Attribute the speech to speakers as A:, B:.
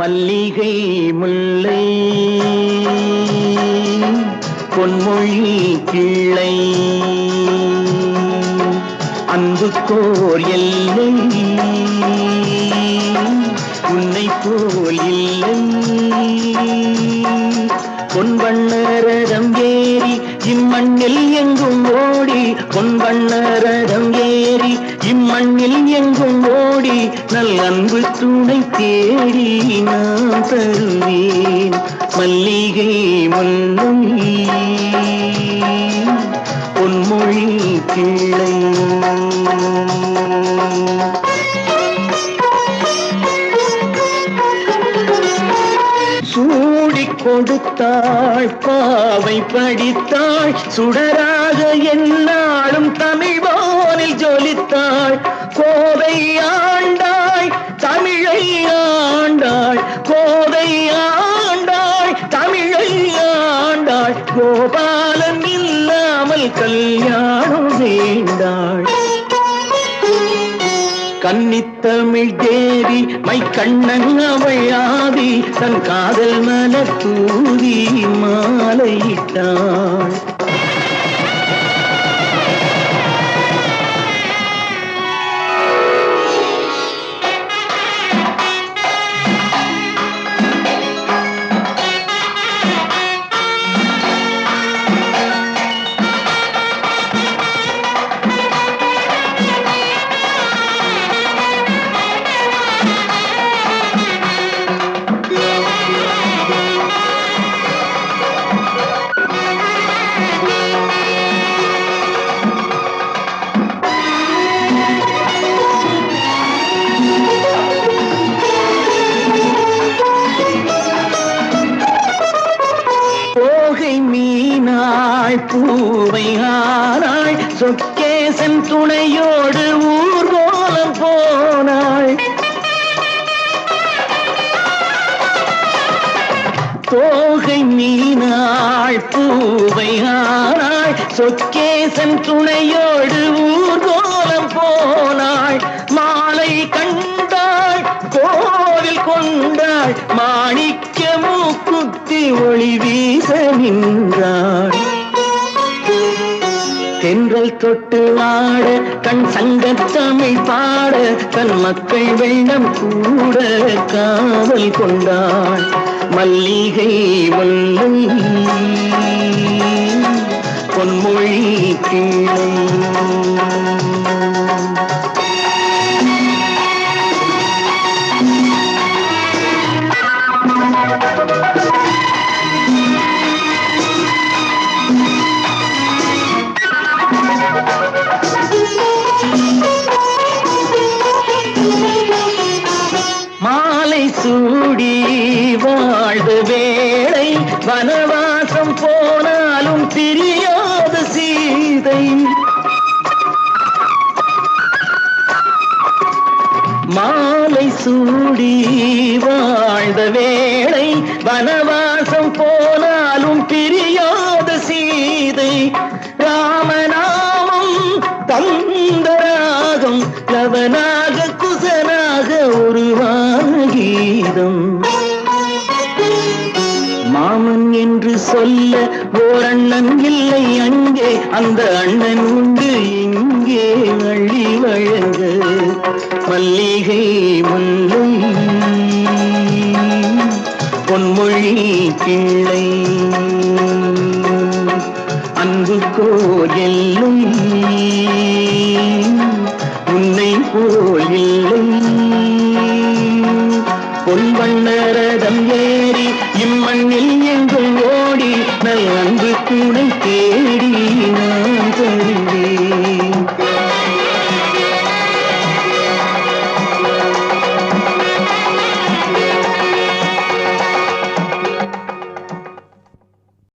A: மல்லிகை முல்லை பொன்மொழி கிள்ளை அன்புக்கோர் எல்லை உன்னை போல் இல்லை. பொன்வண்ணரதம் ஏறி இம்மண்ணில் எங்கும் ஓடி, பொன்வண்ணரதம் ஏறி இம்மண்ணில் எங்கும் ஓடி, நல் அன்பு துணை தேடி நான் தருவேன். மல்லிகை முல்லை பொன்மொழி கிள்ளை. சூடி கொடுத்தாள் பாவை படித்தாள், சுடராக எந்நாளும் தமிழ் வானில் ஜொலித்தாள். கோதை ஆண்டாள் தமிழை ஆண்டாள், கோதை ஆண்டாள் தமிழை ஆண்டாள். கோபாலன் இல்லாமல் கல்யாணம் வேண்டாள். கன்னித்தமிழ் தேவி மை கண்ணன் அவள் ஆதி, தன் காதல் மலர் தூவி மாலையிட்டாள். பூவை ஆனாள் சொக்கேசன் துணையோடு ஊர்வலம் போனாள். தோகை மீனாள் பூவை ஆனாள் சொக்கேசன் துணையோடு ஊர்வலம் போனாள். மாலை கண்டாள் கோவில் கொண்டாள், மாணிக்க மூக்குத்தி ஒளி வீச நின்றாள். தென்றல் தொட்டு ஆட கண் சங்கத்தமிழ் பாட, தன் மக்கள் வெள்ளம் கூட காவல் கொண்டாள். மல்லிகை முல்லை பொன்மொழி கிள்ளை. மாலை சூடி வாழ்ந்த வேளை, வனவாசம் போனாலும் பிரியாத சீதை. மாலை சூடி வாழ்ந்த வேளை, வனவாசம் போனாலும் பிரியாத சீதை. ராமநாமம் தந்தராகம் லவனாக குசனாக உருவான கீதம். மாமன் என்று சொல்ல ஓர் அண்ணன் இல்லை அங்கே, அந்த அண்ணன் உண்டு இங்கே அள்ளி வழங்க. மல்லிகை முல்லை பொன்மொழி கிள்ளை அன்புக்கோர் எல்லை உன்னை போல் இல்லை. பொன்வண்ண